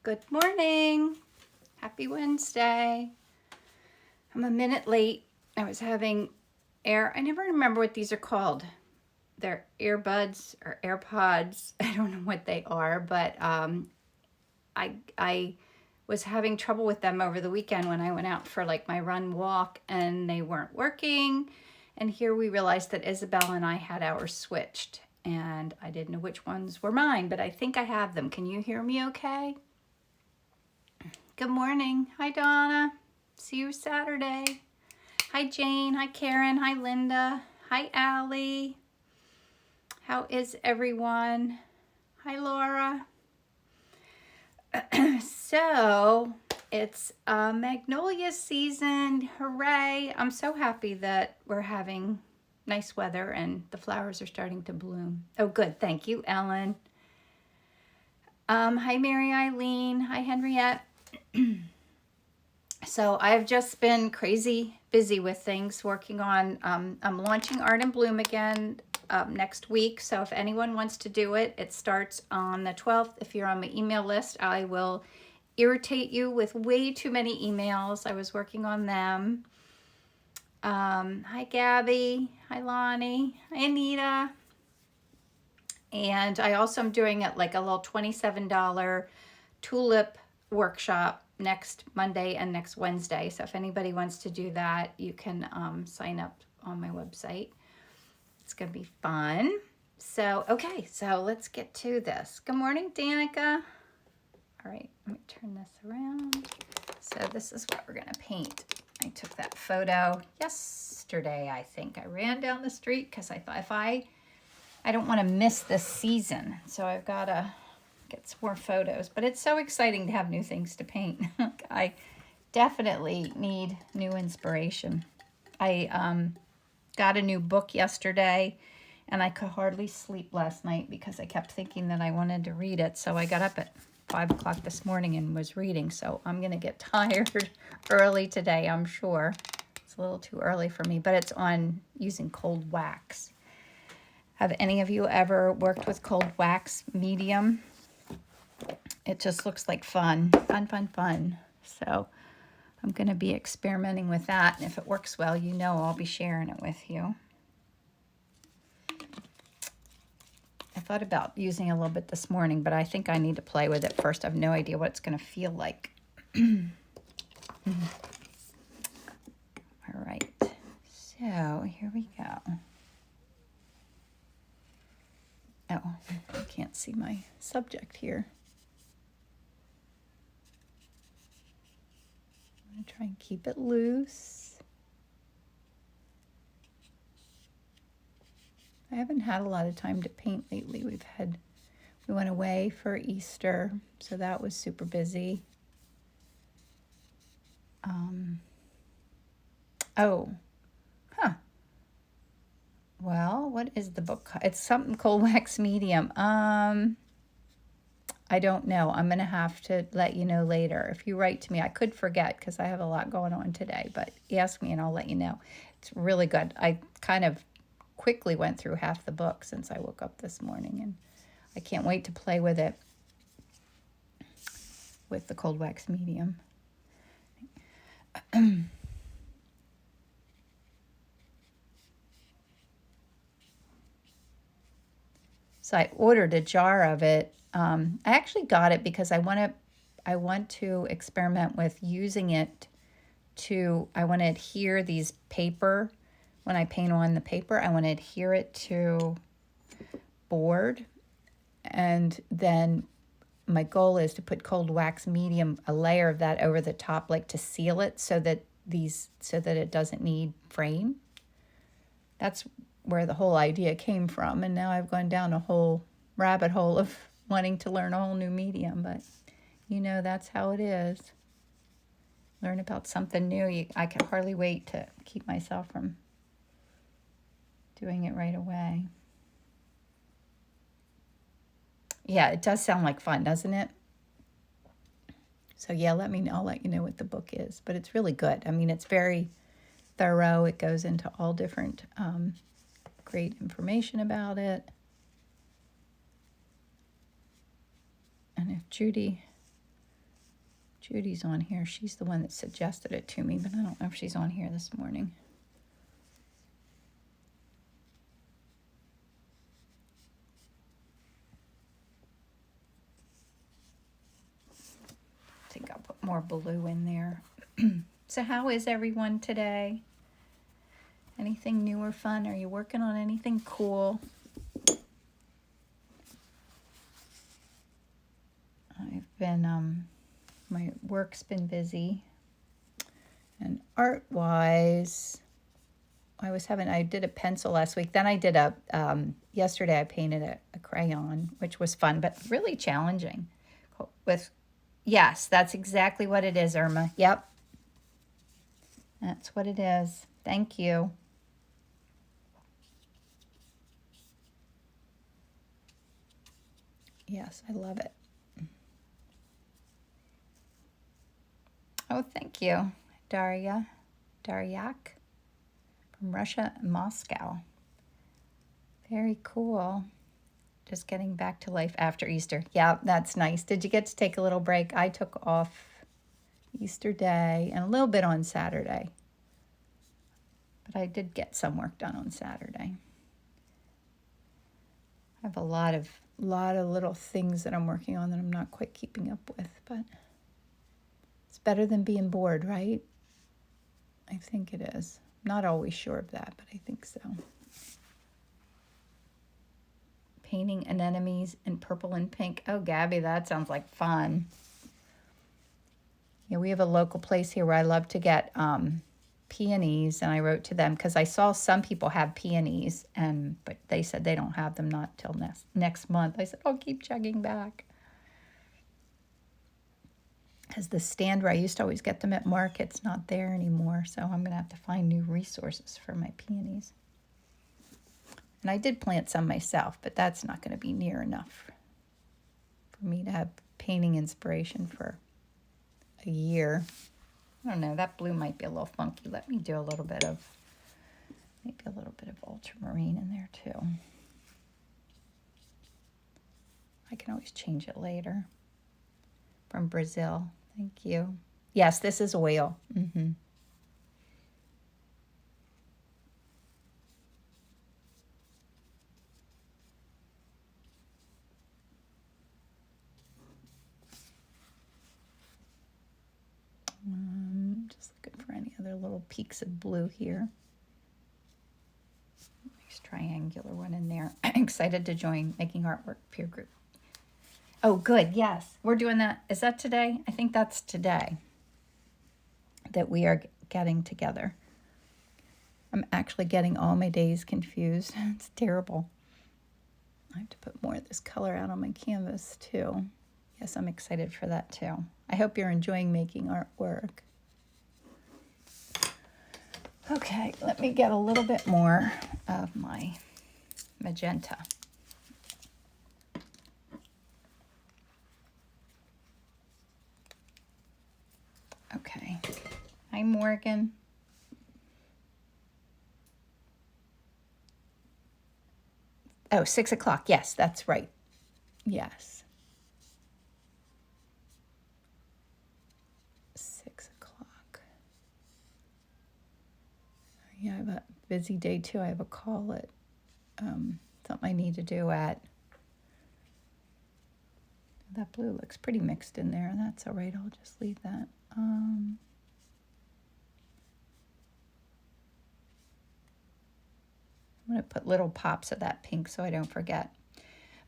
Good morning. Happy Wednesday. I'm a minute late. I was having I never remember what these are called. They're earbuds or AirPods. I don't know what they are, but I was having trouble with them over the weekend when I went out for like my run walk and they weren't working. And here we realized that Isabel and I had ours switched and I didn't know which ones were mine, but I think I have them. Can you hear me okay? Good morning. Hi, Donna. See you Saturday. Hi, Jane. Hi, Karen. Hi, Linda. Hi, Allie. How is everyone? Hi, Laura. So, it's Magnolia season. Hooray. I'm so happy that we're having nice weather and the flowers are starting to bloom. Oh, good. Thank you, Ellen. Hi, Mary Eileen. Hi, Henriette. So I've just been crazy busy with things working on, I'm launching Art in Bloom again next week. So if anyone wants to do it, it starts on the 12th. If you're on my email list, I will irritate you with way too many emails. I was working on them. Hi, Gabby. Hi, Lonnie. Hi, Anita. And I also am doing it like a little $27 tulip workshop next Monday and next Wednesday. So if anybody wants to do that, you can sign up on my website. It's going to be fun. So, okay, so let's get to this. Good morning, Danica. All right, let me turn this around. So this is what we're going to paint. I took that photo yesterday, I think. I ran down the street because I thought I don't want to miss this season. So I've got to get some more photos, but it's so exciting to have new things to paint. I definitely need new inspiration. I got a new book yesterday and I could hardly sleep last night because I kept thinking that I wanted to read it. So I got up at 5 o'clock this morning and was reading. So I'm going to get tired early today, I'm sure. It's a little too early for me, but it's on using cold wax. Have any of you ever worked with cold wax medium? It just looks like fun. So I'm going to be experimenting with that. And if it works well, you know I'll be sharing it with you. I thought about using a little bit this morning, but I think I need to play with it first. I have no idea what it's going to feel like. All right. So here we go. Oh, I can't see my subject here. I'm going to try and keep it loose. I haven't had a lot of time to paint lately. We went away for Easter, so that was super busy. Well, what is the book? It's something cold wax medium. I don't know. I'm going to have to let you know later. If you write to me, I could forget because I have a lot going on today, but ask me and I'll let you know. It's really good. I kind of quickly went through half the book since I woke up this morning, and I can't wait to play with it with the cold wax medium. So I ordered a jar of it. I actually got it because I want to experiment with using it I want to adhere these paper. When I paint on the paper, I want to adhere it to board. And then my goal is to put cold wax medium, a layer of that over the top, like to seal it so that it doesn't need frame. That's where the whole idea came from. And now I've gone down a whole rabbit hole of wanting to learn a whole new medium, but that's how it is. Learn about something new. I can hardly wait to keep myself from doing it right away. Yeah, it does sound like fun, doesn't it? So yeah, I'll let you know what the book is, but it's really good. I mean, it's very thorough. It goes into all different great information about it. And if Judy Judy's on here. She's the one that suggested it to me, but I don't know if she's on here this morning. I think I'll put more blue in there. So how is everyone today? Anything new or fun? Are you working on anything cool? I've been, my work's been busy. And art-wise, I did a pencil last week. Then I did yesterday I painted a crayon, which was fun, but really challenging. Yes, that's exactly what it is, Irma. Yep. That's what it is. Thank you. Yes, I love it. Oh, thank you, Daryak from Russia, Moscow. Very cool. Just getting back to life after Easter. Yeah, that's nice. Did you get to take a little break? I took off Easter Day and a little bit on Saturday. But I did get some work done on Saturday. I have a lot of little things that I'm working on that I'm not quite keeping up with, but it's better than being bored, right? I think it is. Not always sure of that, but I think so. Painting anemones in purple and pink. Oh, Gabby, that sounds like fun. Yeah, we have a local place here where I love to get peonies, and I wrote to them because I saw some people have peonies, but they said they don't have them not till next month. I said, I'll keep checking back. Because the stand where I used to always get them at market's not there anymore, so I'm going to have to find new resources for my peonies. And I did plant some myself, but that's not going to be near enough for me to have painting inspiration for a year. I don't know, that blue might be a little funky. Let me do maybe a little bit of ultramarine in there too. I can always change it later. From Brazil, thank you. Yes, this is oil. Mm-hmm. Just looking for any other little peaks of blue here. Nice triangular one in there. Excited to join Making Artwork peer group. Oh, good. Yes, we're doing that. Is that today? I think that's today that we are getting together. I'm actually getting all my days confused. It's terrible. I have to put more of this color out on my canvas too. Yes, I'm excited for that too. I hope you're enjoying making artwork. Okay, let me get a little bit more of my magenta. Okay. Hi, Morgan. Oh, 6 o'clock. Yes, that's right. Yes. 6 o'clock. Yeah, I have a busy day too. I have a call at something I need to do at. That blue looks pretty mixed in there, and that's all right. I'll just leave that. I'm going to put little pops of that pink so I don't forget.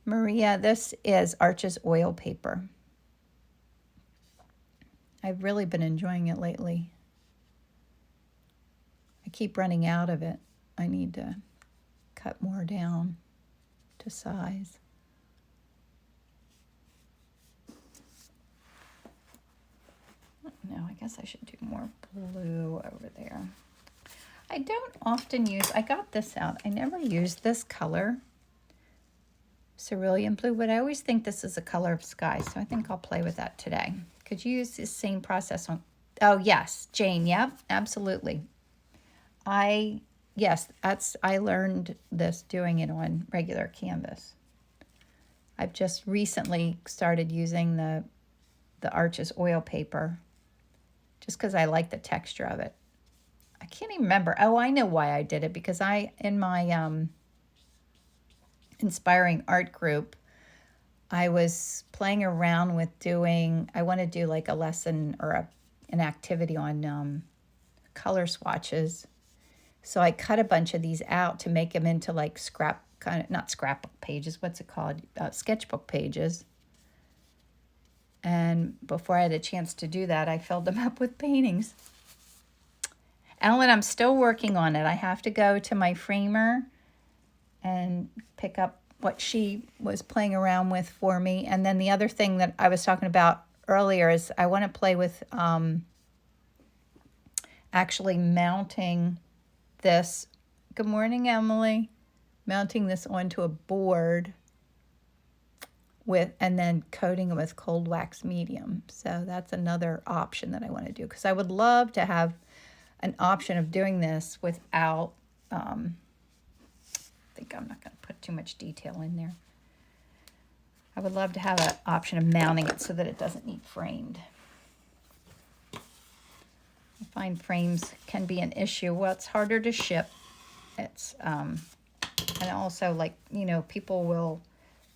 Maria, this is Arches oil paper. I've really been enjoying it lately. I keep running out of it. I need to cut more down to size. No, I guess I should do more blue over there. I don't often use, I got this out. I never used this color, cerulean blue, but I always think this is a color of sky, so I think I'll play with that today. Could you use this same process on, oh yes, Jane, yep, absolutely. I learned this doing it on regular canvas. I've just recently started using the the Arches oil paper, just because I like the texture of it. I can't even remember. Oh, I know why I did it, because in my inspiring art group, I was playing around with I want to do like a lesson or an activity on color swatches. So I cut a bunch of these out to make them into like not scrapbook pages, what's it called? Sketchbook pages. And before I had a chance to do that, I filled them up with paintings. Ellen, I'm still working on it. I have to go to my framer and pick up what she was playing around with for me. And then the other thing that I was talking about earlier is I want to play with actually mounting this. Good morning, Emily. Mounting this onto a board and then coating it with cold wax medium. So that's another option that I want to do, because I would love to have an option of doing this without, I think I'm not going to put too much detail in there. I would love to have an option of mounting it so that it doesn't need framed. I find frames can be an issue. Well, it's harder to ship. It's, and also, like, people will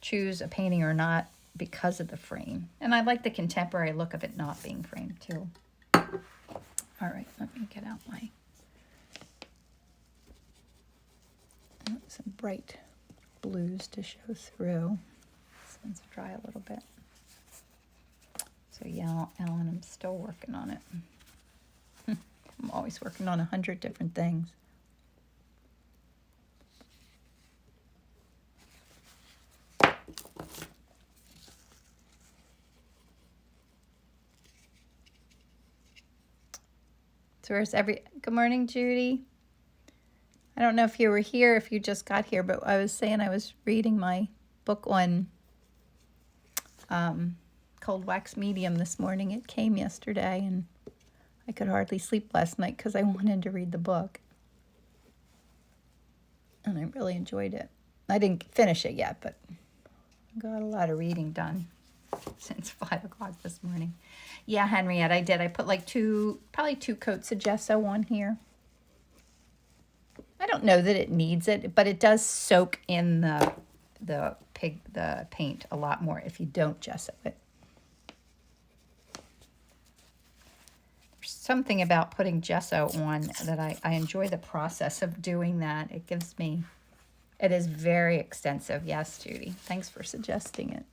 choose a painting or not because of the frame. And I like the contemporary look of it not being framed too. All right, let me get out some bright blues to show through. This one's dry a little bit. So yeah, Ellen, I'm still working on it. I'm always working on 100 different things. So where's good morning, Judy. I don't know if you were here, if you just got here, but I was saying I was reading my book on cold wax medium this morning. It came yesterday, and I could hardly sleep last night because I wanted to read the book. And I really enjoyed it. I didn't finish it yet, but I got a lot of reading done since 5 o'clock this morning. Yeah, Henriette, I did. I put like probably two coats of gesso on here. I don't know that it needs it, but it does soak in the paint a lot more if you don't gesso it. There's something about putting gesso on that I enjoy the process of doing that. It is very extensive. Yes, Judy. Thanks for suggesting it.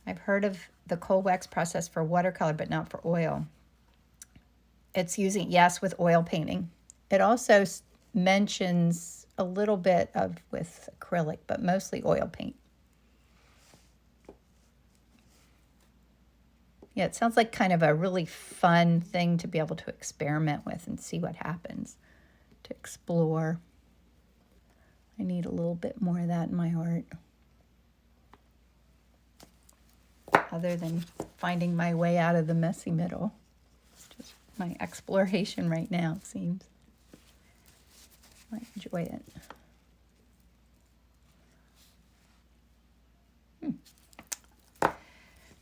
I've heard of the cold wax process for watercolor, but not for oil. It's using, yes, with oil painting. It also mentions a little bit with acrylic, but mostly oil paint. Yeah, it sounds like kind of a really fun thing to be able to experiment with and see what happens, to explore. I need a little bit more of that in my art. Other than finding my way out of the messy middle. It's just my exploration right now, it seems. I enjoy it.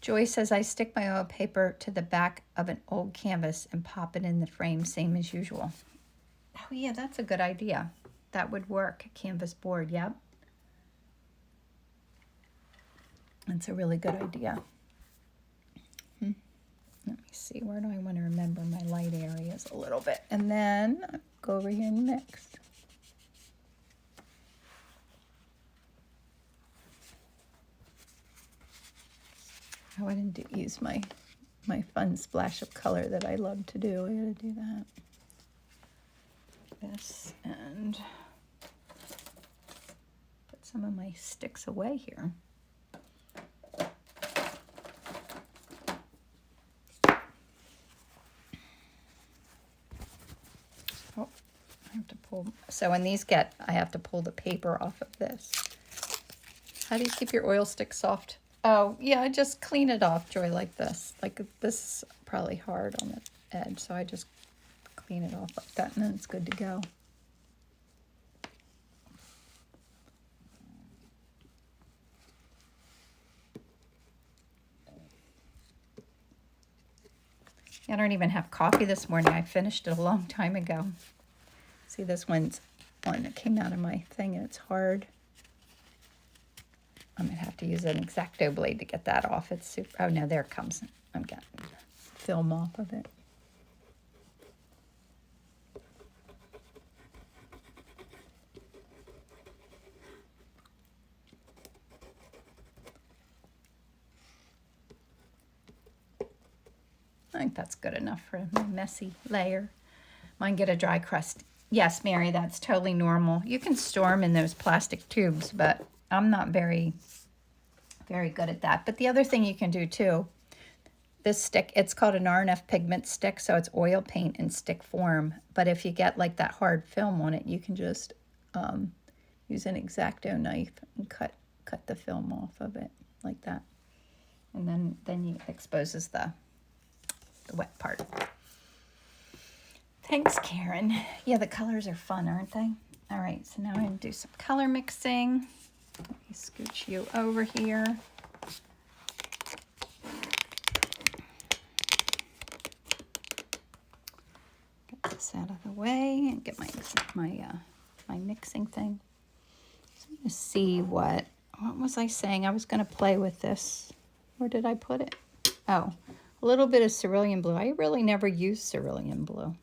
Joy says, I stick my oil paper to the back of an old canvas and pop it in the frame, same as usual. Oh yeah, that's a good idea. That would work. Canvas board, yep. That's a really good idea. Let me see, where do I want to remember my light areas a little bit? And then I'll go over here and mix. Oh, I didn't use my fun splash of color that I love to do. I gotta do that. This, and put some of my sticks away here. Oh, I have to pull. So when these I have to pull the paper off of this. How do you keep your oil stick soft? Oh, yeah, I just clean it off, Joy, like this. Like this is probably hard on the edge, so I just clean it off like that, and then it's good to go. I don't even have coffee this morning. I finished it a long time ago. See, this one's one that came out of my thing, and it's hard. I'm going to have to use an X-Acto blade to get that off. It's super... Oh, no, there it comes. I'm getting film off of it. I think that's good enough for a messy layer. Mine get a dry crust. Yes, Mary, that's totally normal. You can store them in those plastic tubes, but I'm not very good at that. But the other thing you can do too, this stick, it's called an RNF pigment stick, so it's oil paint in stick form. But if you get like that hard film on it, you can just use an X-Acto knife and cut the film off of it like that. And then you exposes the wet part. Thanks, Karen. Yeah, the colors are fun, aren't they? All right, so now I'm going to do some color mixing. Let me scooch you over here. Get this out of the way and get my mixing thing. So I'm going to see what was I saying? I was going to play with this. Where did I put it? Oh, a little bit of cerulean blue. I really never use cerulean blue.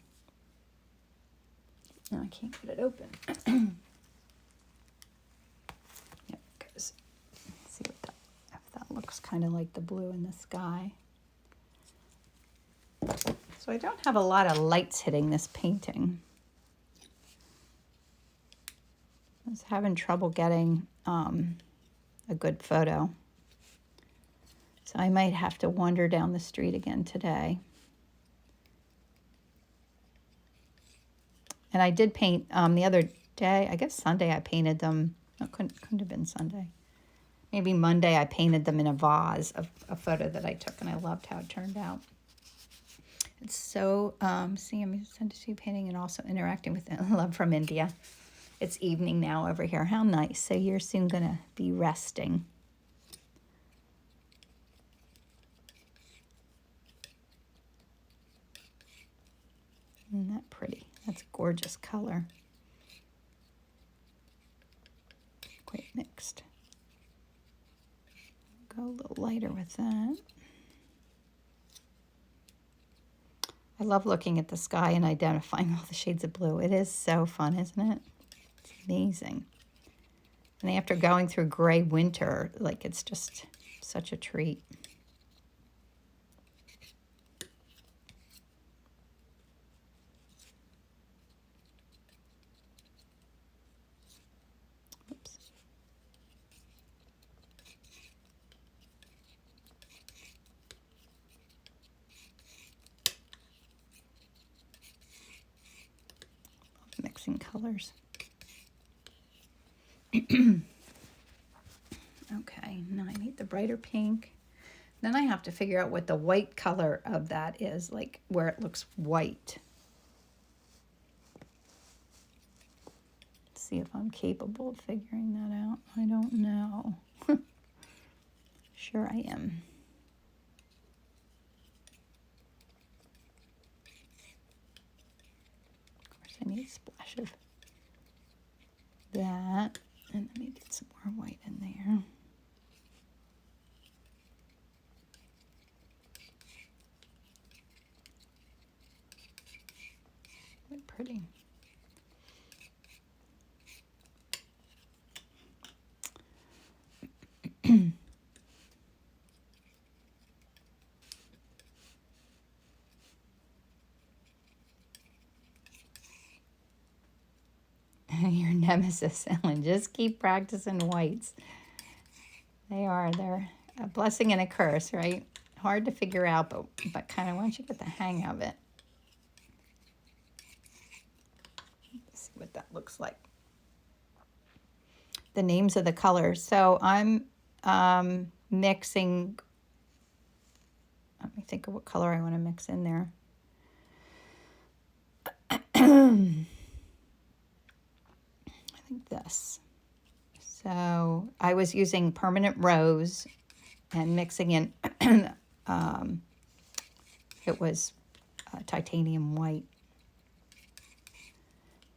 No, I can't get it open. Yep, because see what if that looks kind of like the blue in the sky. So I don't have a lot of lights hitting this painting. I was having trouble getting a good photo. So I might have to wander down the street again today. And I did paint the other day, I guess Sunday I painted them. No, couldn't have been Sunday. Maybe Monday I painted them in a vase of a photo that I took, and I loved how it turned out. It's so, see, I'm sent to you painting and also interacting with love from India. It's evening now over here. How nice. So you're soon going to be resting. Isn't that pretty? That's a gorgeous color. Quite mixed. Go a little lighter with that. I love looking at the sky and identifying all the shades of blue. It is so fun, isn't it? It's amazing. And after going through gray winter, like it's just such a treat. Mixing colors. Okay, now I need the brighter pink. Then I have to figure out what the white color of that is, like where it looks white. Let's see if I'm capable of figuring that out. I don't know. Sure I am. I need a splash of that, and let me get some more white in there. Quite pretty. Your nemesis, Ellen. Just keep practicing whites. They're a blessing and a curse, right? Hard to figure out, but kind of once you get the hang of it. Let's see what that looks like. The names of the colors. So I'm mixing. Let me think of what color I want to mix in there. This. So I was using permanent rose and mixing in, it was titanium white.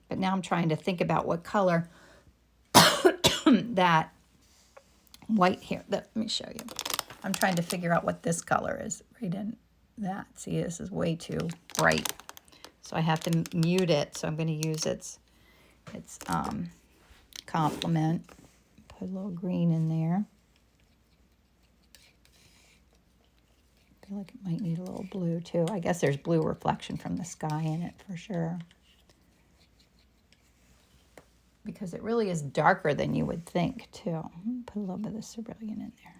But now I'm trying to think about what color that white here. Let me show you. I'm trying to figure out what this color is right in that. See, this is way too bright. So I have to mute it. So I'm going to use its complement. Put a little green in there. I feel like it might need a little blue too. I guess there's blue reflection from the sky in it for sure. Because it really is darker than you would think too. Put a little bit of cerulean in there.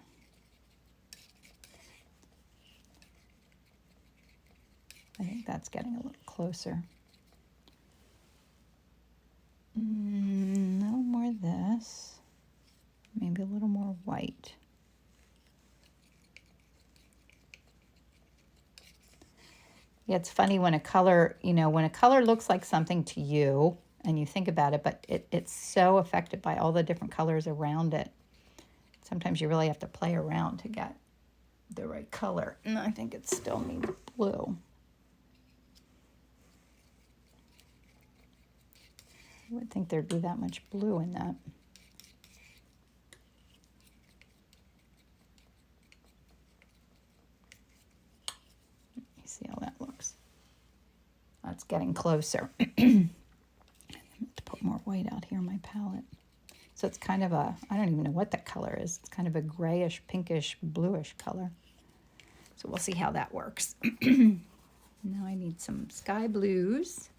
I think that's getting a little closer. No more of this. Maybe a little more white. Yeah, it's funny when a color, when a color looks like something to you and you think about it, but it's so affected by all the different colors around it. Sometimes you really have to play around to get the right color. And I think it still needs blue. I would think there'd be that much blue in that. See how that looks. That's getting closer. I'm going to put more white out here on my palette. So it's kind of I don't even know what that color is. It's kind of a grayish, pinkish, bluish color. So we'll see how that works. Now I need some sky blues.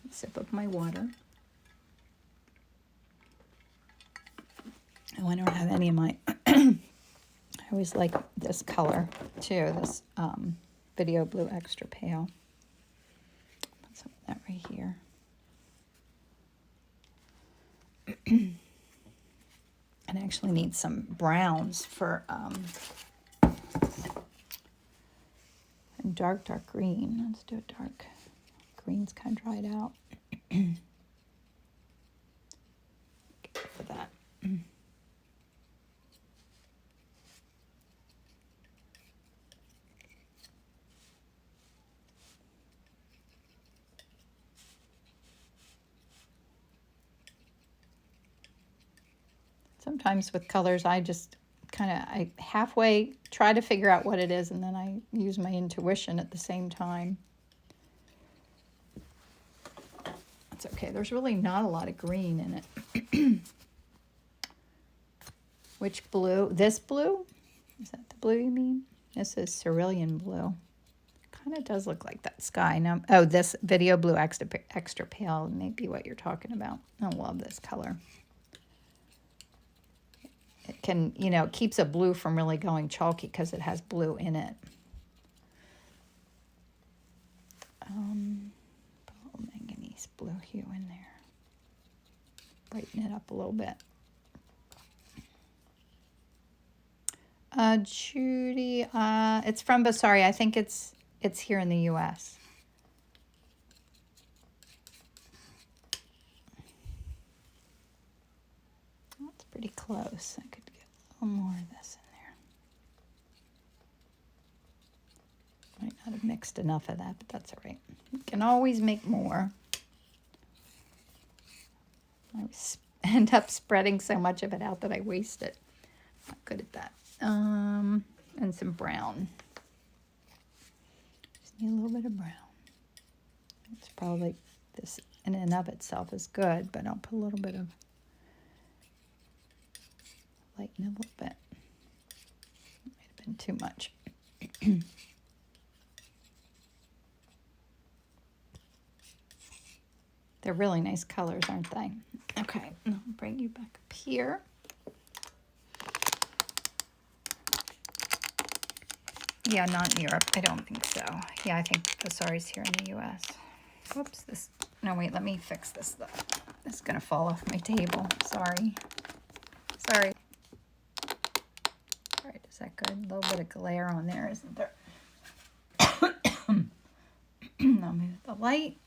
Sip of my water. I wonder if I have any of my... I always like this color too, this Video Blue Extra Pale. Put some of that right here. And I actually need some browns for and dark green. Let's do a dark. Green's kind of dried out. For that. Sometimes with colors, I just I halfway try to figure out what it is, and then I use my intuition at the same time. It's okay. There's really not a lot of green in it. Which blue? This blue? Is that the blue you mean? This is cerulean blue. Kind of does look like that sky. Now, oh, this Video Blue Extra Pale may be what you're talking about. I love this color. It can, it keeps a blue from really going chalky because it has blue in it. Put a little manganese blue hue in there. Brighten it up a little bit. Judy, it's from Basari. I think it's here in the U.S. That's pretty close. I could get a little more of this in there. Might not have mixed enough of that, but that's all right. You can always make more. I end up spreading so much of it out that I waste it. Not good at that. And some brown. Just need a little bit of brown. It's probably, this in and of itself is good, but I'll put a little bit of, lighten it a little bit. Might have been too much. They're really nice colors, aren't they? Okay, I'll bring you back up here. Yeah, not in Europe. I don't think so. Yeah, I think Vasari's here in the U.S. Whoops, this... No, wait, let me fix this, though. This is going to fall off my table. Sorry. Sorry. All right, is that good? A little bit of glare on there, isn't there? I'll move the light.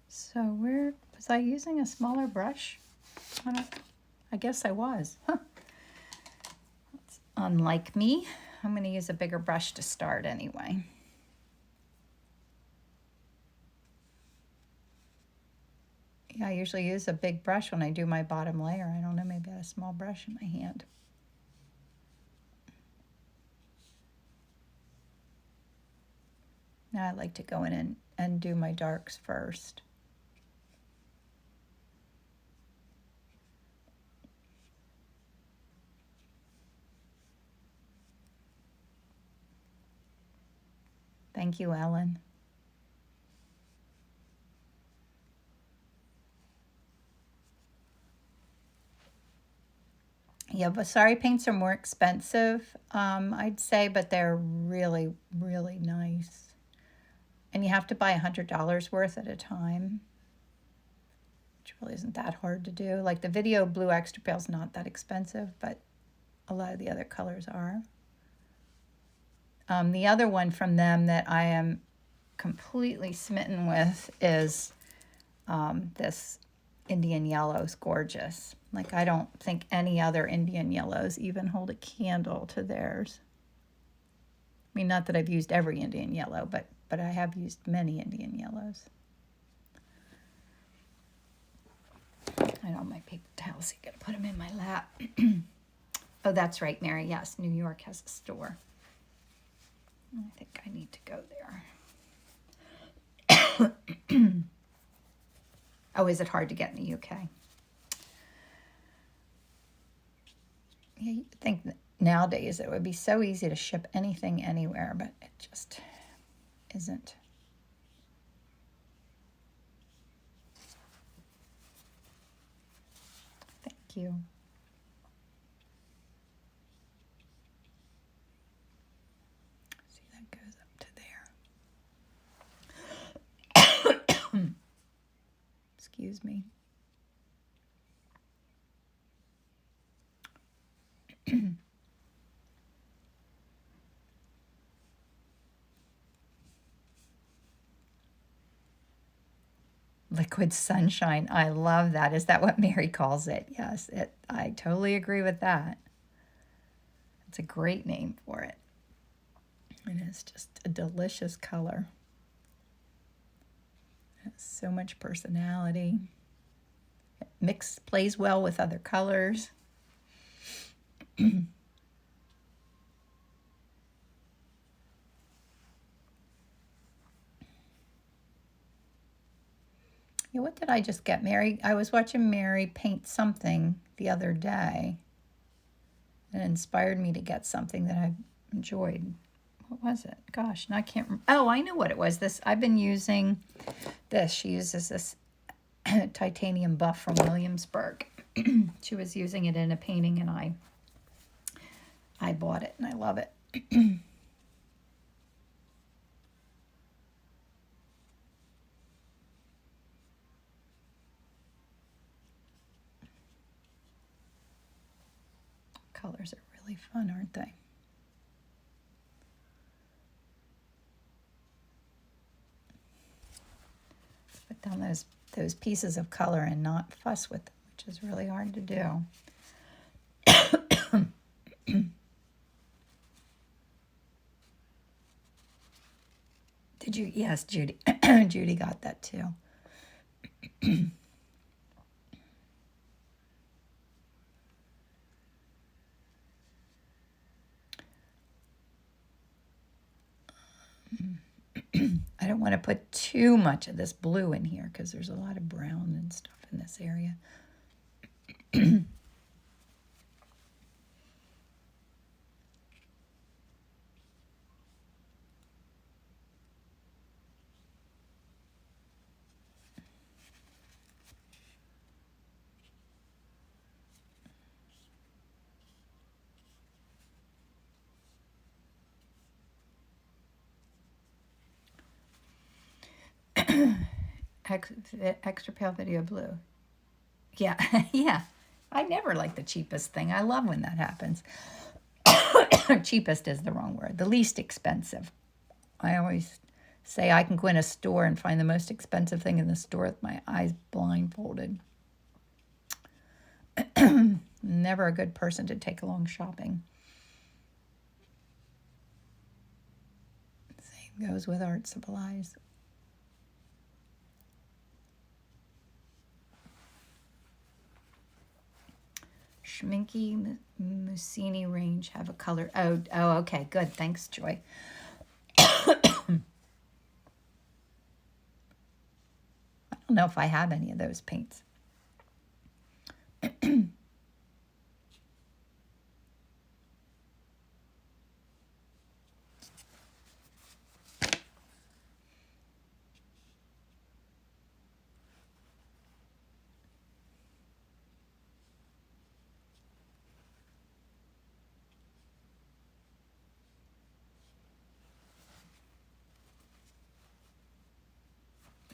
So where... Was I using a smaller brush? I guess I was. Huh. unlike me. I'm going to use a bigger brush to start anyway. Yeah, I usually use a big brush when I do my bottom layer. I don't know, maybe I have a small brush in my hand. Now I like to go in and do my darks first. Thank you, Ellen. Yeah, Vasari paints are more expensive, I'd say, but they're really, really nice. And you have to buy $100 worth at a time, which really isn't that hard to do. Like the Video Blue Extra Pale is not that expensive, but a lot of the other colors are. The other one from them that I am completely smitten with is this Indian Yellow is gorgeous. Like, I don't think any other Indian Yellows even hold a candle to theirs. I mean, not that I've used every Indian Yellow, but I have used many Indian Yellows. I know my paper towels, so you gotta put them in my lap. Oh, that's right, Mary. Yes, New York has a store. I think I need to go there. Oh, is it hard to get in the UK? Yeah, you'd think that nowadays it would be so easy to ship anything anywhere, but it just isn't. Thank you. See, that goes up to there. Excuse me. Liquid sunshine. I love that. Is that what Mary calls it? Yes, I totally agree with that. It's a great name for it. It is just a delicious color. It has so much personality. It plays well with other colors. Yeah, what did I just get? Mary, I was watching Mary paint something the other day. It inspired me to get something that I enjoyed. What was it? Gosh, now I can't remember. Oh, I know what it was. I've been using this. She uses this titanium buff from Williamsburg. She was using it in a painting, and I bought it, and I love it. Colors are really fun, aren't they? Put down those pieces of color and not fuss with them, which is really hard to do. Did you? Yes, Judy. Judy got that too. I don't want to put too much of this blue in here because there's a lot of brown and stuff in this area. Extra pale video blue. Yeah, yeah. I never like the cheapest thing. I love when that happens. Cheapest is the wrong word. The least expensive. I always say I can go in a store and find the most expensive thing in the store with my eyes blindfolded. Never a good person to take along shopping. Goes with art supplies. Schminky Mussini range have a color. Oh, okay, good. Thanks, Joy. I don't know if I have any of those paints.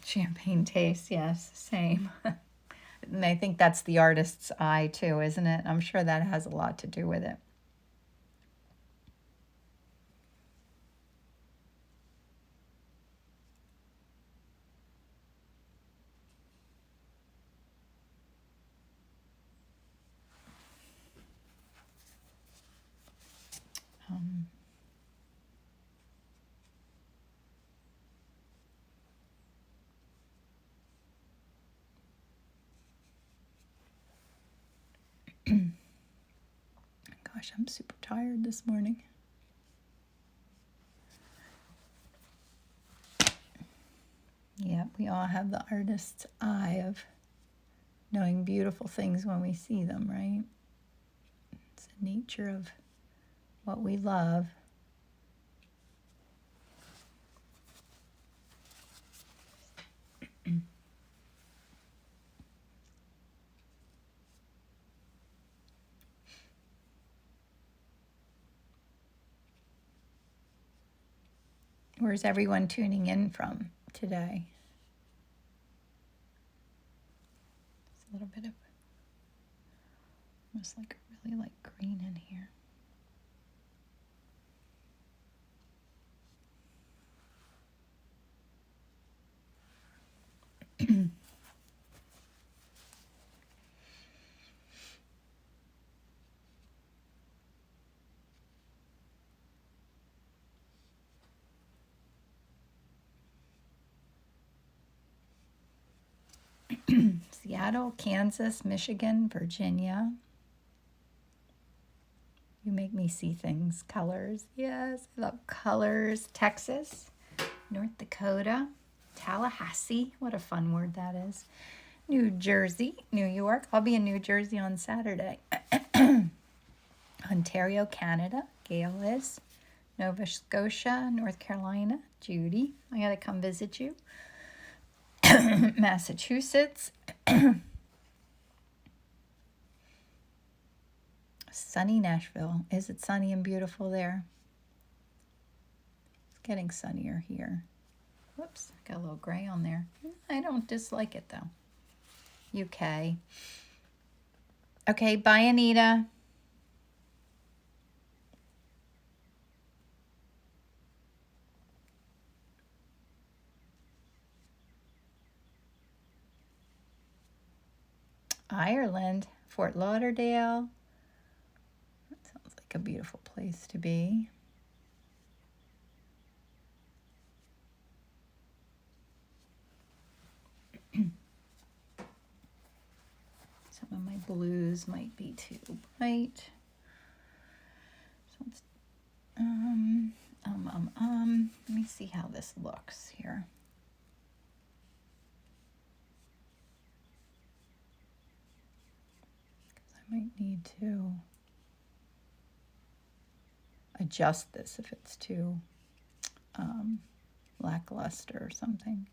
Champagne taste, yes, same. And I think that's the artist's eye too, isn't it? I'm sure that has a lot to do with it. Gosh, I'm super tired this morning. Yeah, we all have the artist's eye of knowing beautiful things when we see them, right? It's the nature of what we love. Where's everyone tuning in from today? It's a little bit of almost like really like green in here. Seattle, Kansas, Michigan, Virginia. You make me see things. Colors. Yes, I love colors. Texas, North Dakota, Tallahassee. What a fun word that is. New Jersey, New York. I'll be in New Jersey on Saturday. Ontario, Canada. Gail is. Nova Scotia, North Carolina. Judy, I gotta come visit you. Massachusetts. Sunny Nashville. Is it sunny and beautiful there? It's getting sunnier here. Whoops, got a little gray on there. I don't dislike it though. UK. Okay, bye, Anita. Ireland, Fort Lauderdale. That sounds like a beautiful place to be. Some of my blues might be too bright. So let's, let me see how this looks here. I might need to adjust this if it's too lackluster or something.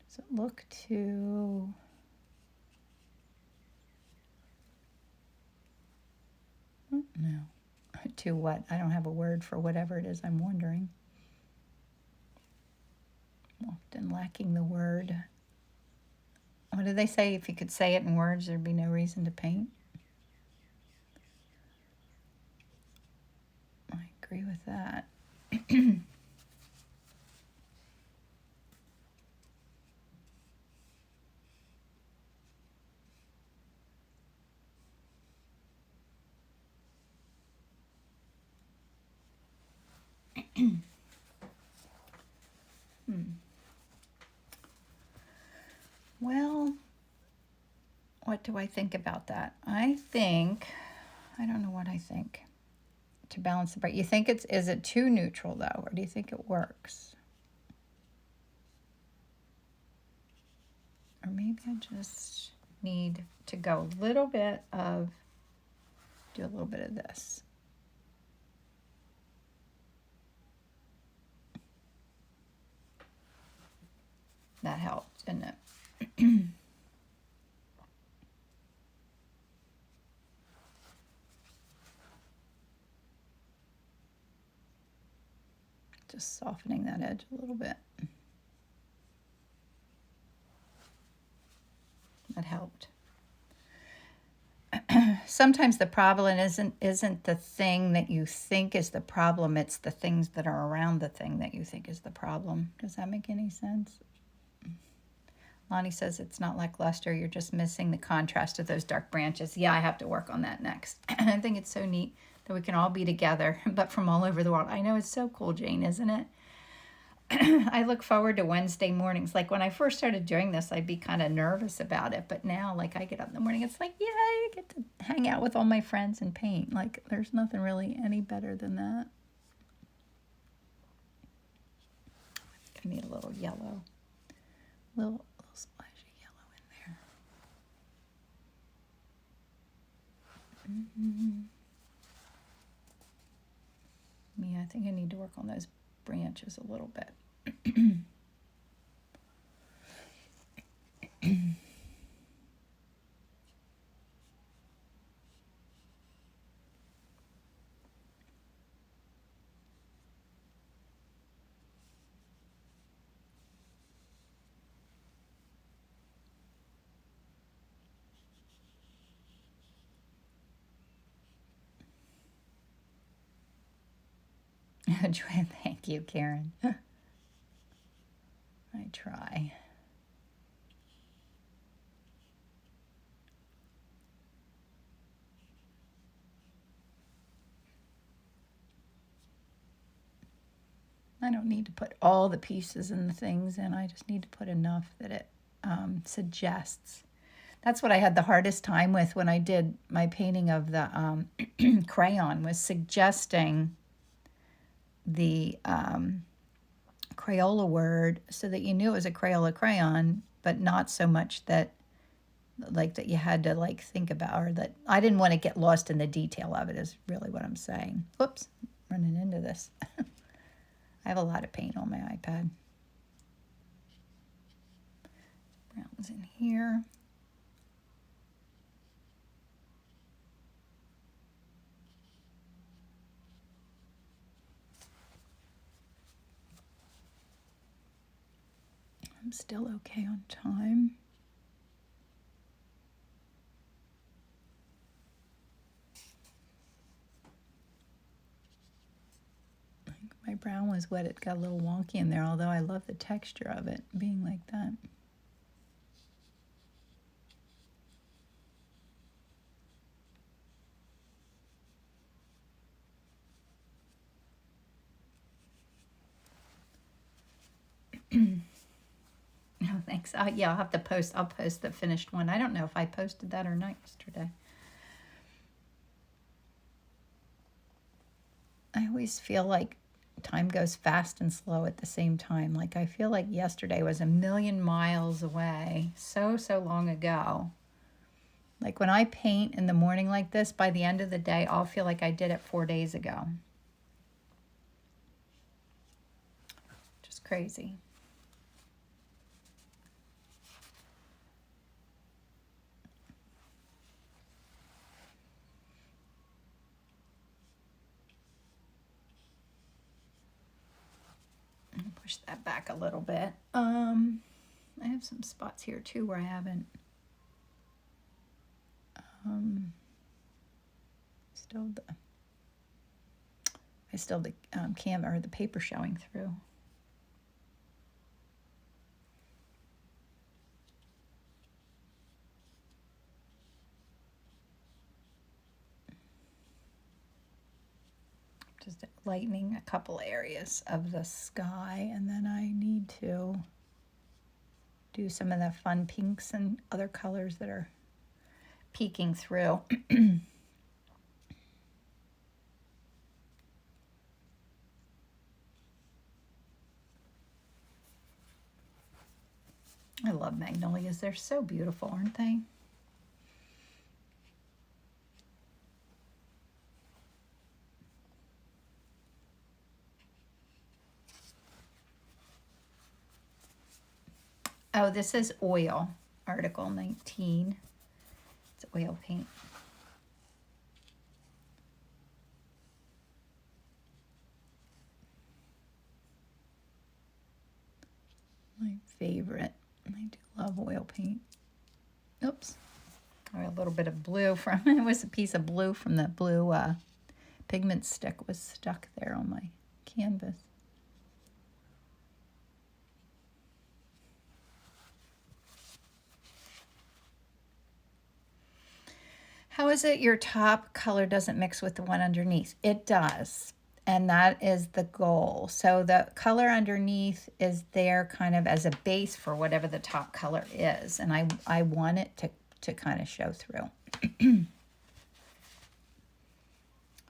Does it look too... No. To what? I don't have a word for whatever it is I'm wondering. Often lacking the word. What do they say? If you could say it in words, there'd be no reason to paint. I agree with that. Well, what do I think about that? I don't know what I think. To balance the break. You think is it too neutral though, or do you think it works? Or maybe I just need to go a little bit of, do a little bit of this. That helped, didn't it? Just softening that edge a little bit. That helped. Sometimes the problem isn't the thing that you think is the problem, it's the things that are around the thing that you think is the problem. Does that make any sense? Lonnie says it's not lackluster, you're just missing the contrast of those dark branches. Yeah, I have to work on that next. I think it's so neat that we can all be together, but from all over the world. I know, it's so cool, Jane, isn't it? I look forward to Wednesday mornings. Like when I first started doing this, I'd be kind of nervous about it. But now, like I get up in the morning, it's like, yeah, I get to hang out with all my friends and paint. Like there's nothing really any better than that. I need a little yellow. Little splash of yellow in there. Yeah, I think I need to work on those branches a little bit. Thank you, Karen. I try. I don't need to put all the pieces and the things in. I just need to put enough that it suggests. That's what I had the hardest time with when I did my painting of the crayon, was suggesting the Crayola word so that you knew it was a Crayola crayon, but not so much that like that you had to like think about, or that I didn't want to get lost in the detail of it, is really what I'm saying. Whoops, running into this. I have a lot of paint on my iPad. Browns in here. I'm still okay on time. My brown was wet. It got a little wonky in there, although I love the texture of it being like that. Oh, thanks. Yeah, I'll have to post. I'll post the finished one. I don't know if I posted that or not yesterday. I always feel like time goes fast and slow at the same time. Like I feel like yesterday was a million miles away, so long ago. Like when I paint in the morning like this, by the end of the day, I'll feel like I did it 4 days ago. Just crazy. Push that back a little bit. I have some spots here too where I haven't I still have the canvas or the paper showing through. Just lightening a couple areas of the sky, and then I need to do some of the fun pinks and other colors that are peeking through. I love magnolias. They're so beautiful, aren't they? Oh, this is oil, article 19. It's oil paint. My favorite. I do love oil paint. Oops. A little bit of blue from, it was a piece of blue from the blue pigment stick was stuck there on my canvas. How is it your top color doesn't mix with the one underneath? It does, and that is the goal. So the color underneath is there kind of as a base for whatever the top color is, and I want it to kind of show through.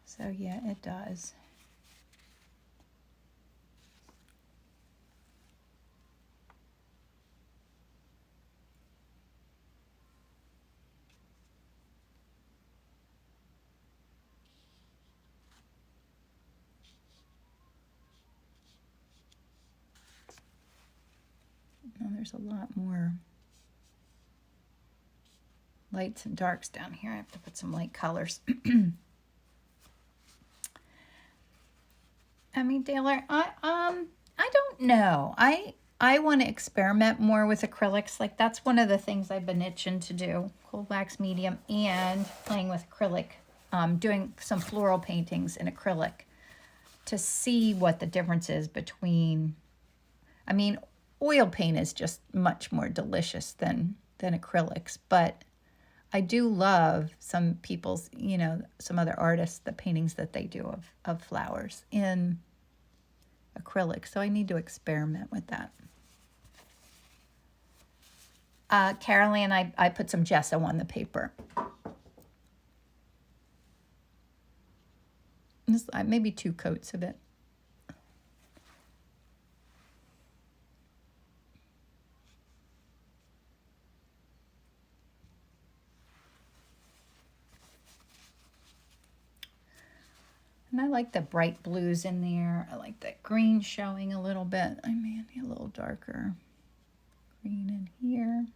So yeah, it does. Now there's a lot more lights and darks down here. I have to put some light colors. I mean, Taylor, I don't know. I want to experiment more with acrylics. Like that's one of the things I've been itching to do. Cold wax medium and playing with acrylic. Doing some floral paintings in acrylic to see what the difference is between, I mean, oil paint is just much more delicious than acrylics, but I do love some people's, you know, some other artists, the paintings that they do of flowers in acrylic. So I need to experiment with that. Carol Ann, I put some gesso on the paper. This, maybe 2 coats of it. And I like the bright blues in there. I like that green showing a little bit. I may need a little darker green in here.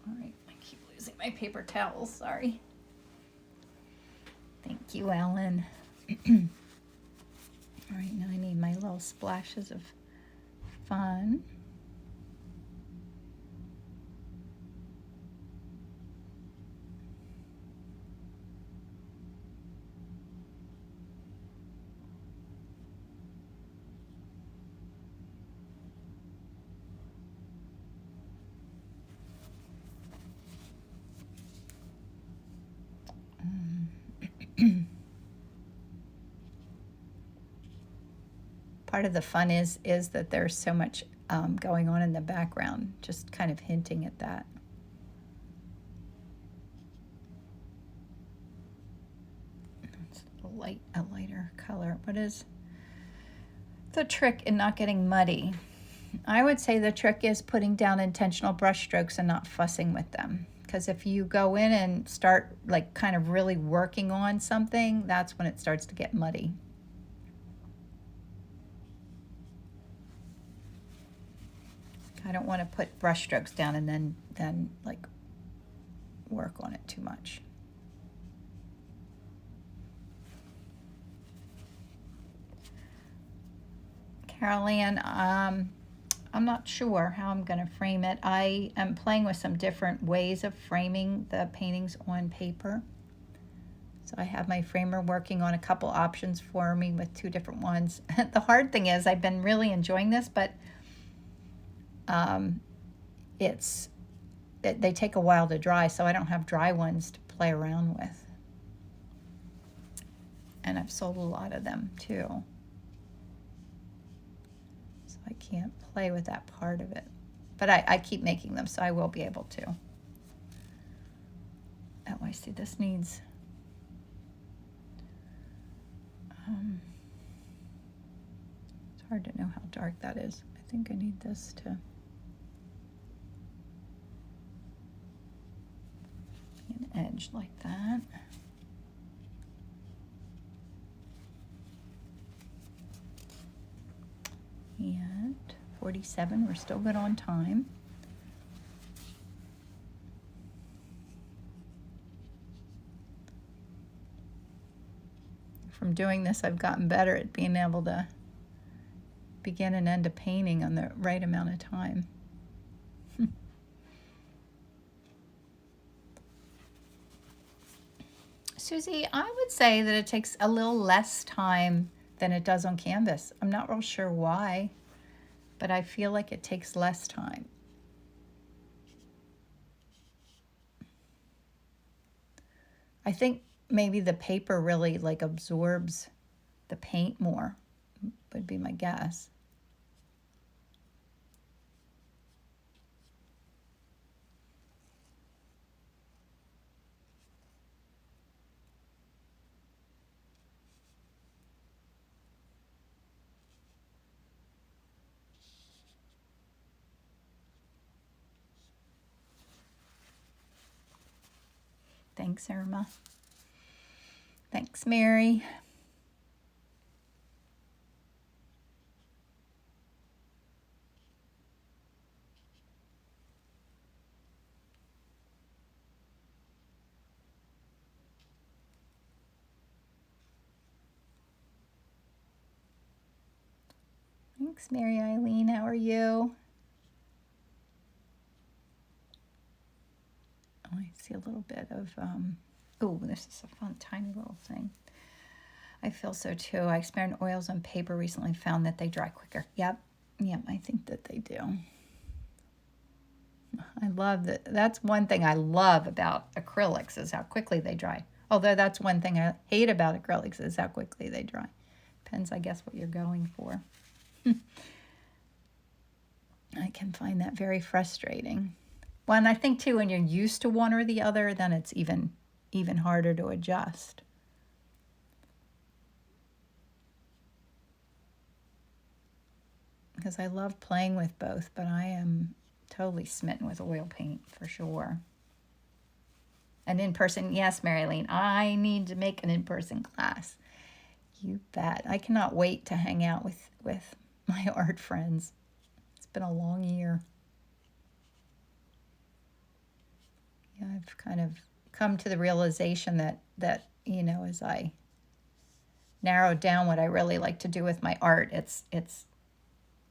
All right, I keep losing my paper towels, sorry. Thank you, Ellen. All right, now I need my little splashes of fun. Part of the fun is that there's so much going on in the background, just kind of hinting at that. It's a lighter color. What is the trick in not getting muddy? I would say the trick is putting down intentional brush strokes and not fussing with them. Because if you go in and start like kind of really working on something, that's when it starts to get muddy. I don't want to put brush strokes down and then like work on it too much. Carol Ann, I'm not sure how I'm going to frame it. I am playing with some different ways of framing the paintings on paper. So I have my framer working on a couple options for me with 2 different ones. The hard thing is I've been really enjoying this, but they take a while to dry, so I don't have dry ones to play around with. And I've sold a lot of them too. So I can't play with that part of it. But I keep making them, so I will be able to. Oh, I see this needs... it's hard to know how dark that is. I think I need this to be an edge like that. And 47, we're still good on time. From doing this, I've gotten better at being able to begin and end a painting on the right amount of time. Susie, I would say that it takes a little less time than it does on canvas. I'm not real sure why, but I feel like it takes less time. I think maybe the paper really like absorbs the paint more, would be my guess. Thanks, Irma. Thanks, Mary. Thanks, Mary Eileen. How are you? Oh, I see a little bit of, oh, this is a fun, tiny little thing. I feel so too. I experimented oils on paper recently, found that they dry quicker. Yep, I think that they do. I love that. That's one thing I love about acrylics is how quickly they dry. Although that's one thing I hate about acrylics is how quickly they dry. Depends, I guess, what you're going for. I can find that very frustrating. Well, and I think too, when you're used to one or the other, then it's even harder to adjust. Because I love playing with both, but I am totally smitten with oil paint for sure. And in person, yes, Marilyn, I need to make an in-person class. You bet. I cannot wait to hang out with my art friends. It's been a long year. Yeah, I've kind of come to the realization that as I narrowed down what I really like to do with my art, it's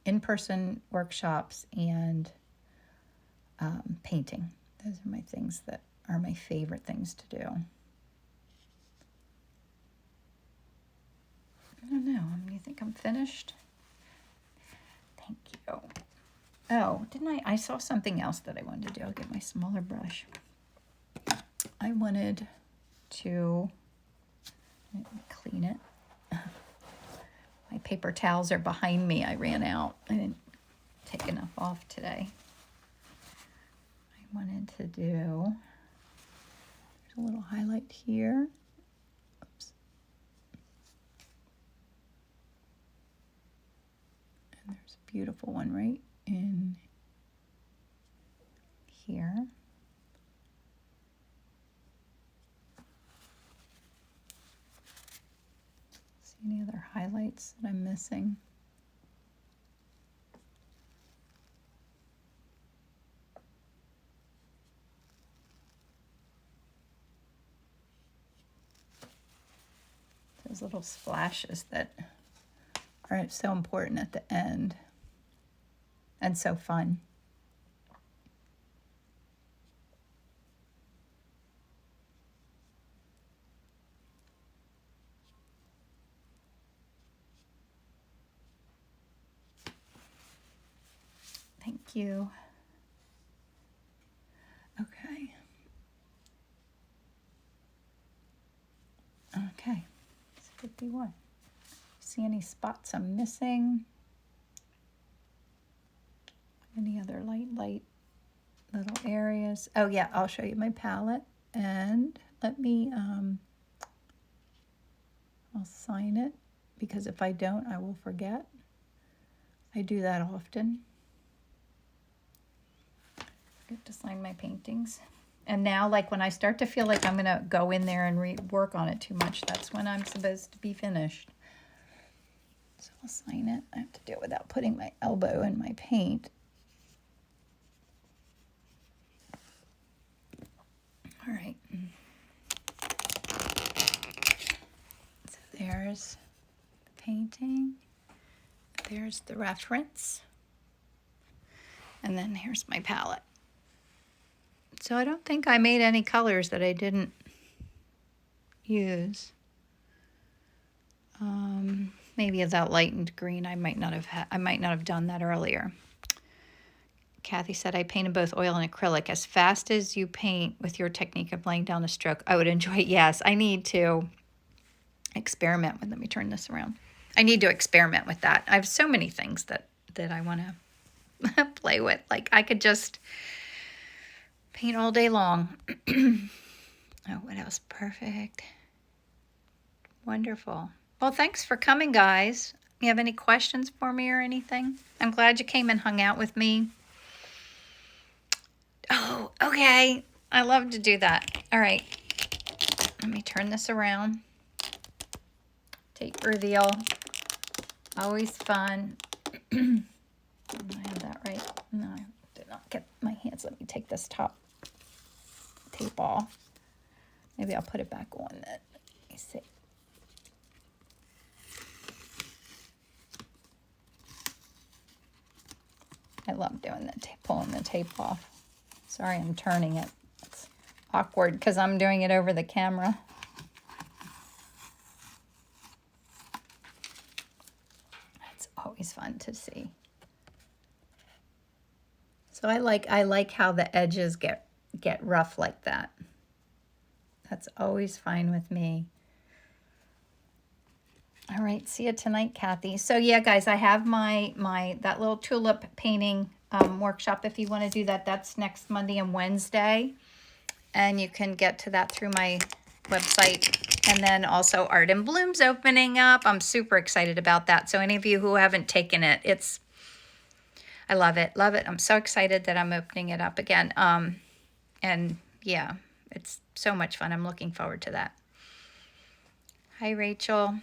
in-person workshops and painting. Those are my things that are my favorite things to do. I don't know. You think I'm finished? Thank you. Oh, didn't I saw something else that I wanted to do. I'll get my smaller brush. I wanted to clean it. My paper towels are behind me. I ran out. I didn't take enough off today. I wanted to do, there's a little highlight here. Oops. And there's a beautiful one right in here. See any other highlights that I'm missing? Those little splashes that are so important at the end and so fun. you. Okay. Okay. It's 51. See any spots I'm missing? Any other light little areas? Oh yeah, I'll show you my palette. And let me, I'll sign it, because if I don't, I will forget. I do that often. Forget to sign my paintings. And now, like, when I start to feel like I'm going to go in there and work on it too much, that's when I'm supposed to be finished. So I'll sign it. I have to do it without putting my elbow in my paint. All right. So there's the painting. There's the reference. And then here's my palette. So I don't think I made any colors that I didn't use. Maybe that lightened green. I might not have done that earlier. Kathy said, I painted both oil and acrylic. As fast as you paint with your technique of laying down a stroke, I would enjoy it. Yes, I need to experiment with, let me turn this around. I need to experiment with that. I have so many things that I want to play with. Like, I could just paint all day long. Oh, what else? Perfect. Wonderful. Well, thanks for coming, guys. You have any questions for me or anything? I'm glad you came and hung out with me. Oh, okay. I love to do that. All right. Let me turn this around. Tape reveal. Always fun. Did I have that right? No, I did not get my hands. Let me take this top tape off. Maybe I'll put it back on then. Let me see. I love doing the pulling the tape off. Sorry, I'm turning it. It's awkward because I'm doing it over the camera. It's always fun to see. So I like how the edges get rough like that. That's always fine with me. All right, see you tonight, Kathy. So yeah, guys, I have that little tulip painting workshop. If you want to do that, that's next Monday and Wednesday, and you can get to that through my website. And then also Art in Bloom's opening up. I'm super excited about that. So any of you who haven't taken it, I love it, love it. I'm so excited that I'm opening it up again. And yeah, it's so much fun. I'm looking forward to that. Hi, Rachel.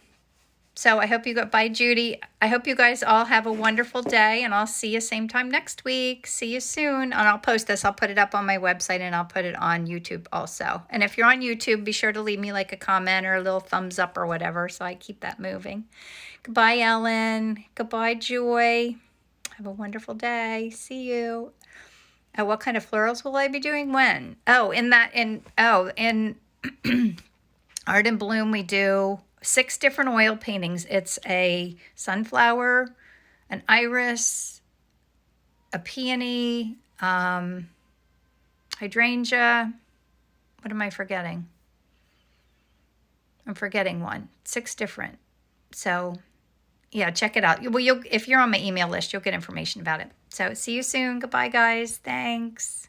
So I hope you got, bye, Judy. I hope you guys all have a wonderful day, and I'll see you same time next week. See you soon. And I'll post this. I'll put it up on my website, and I'll put it on YouTube also. And if you're on YouTube, be sure to leave me like a comment or a little thumbs up or whatever, so I keep that moving. Goodbye, Ellen. Goodbye, Joy. Have a wonderful day. See you. What kind of florals will I be doing when? Oh, in Art in Bloom, we do 6 different oil paintings. It's a sunflower, an iris, a peony, hydrangea. What am I forgetting? I'm forgetting one. 6 different. So yeah, check it out. Well, if you're on my email list, you'll get information about it. So see you soon. Goodbye, guys. Thanks.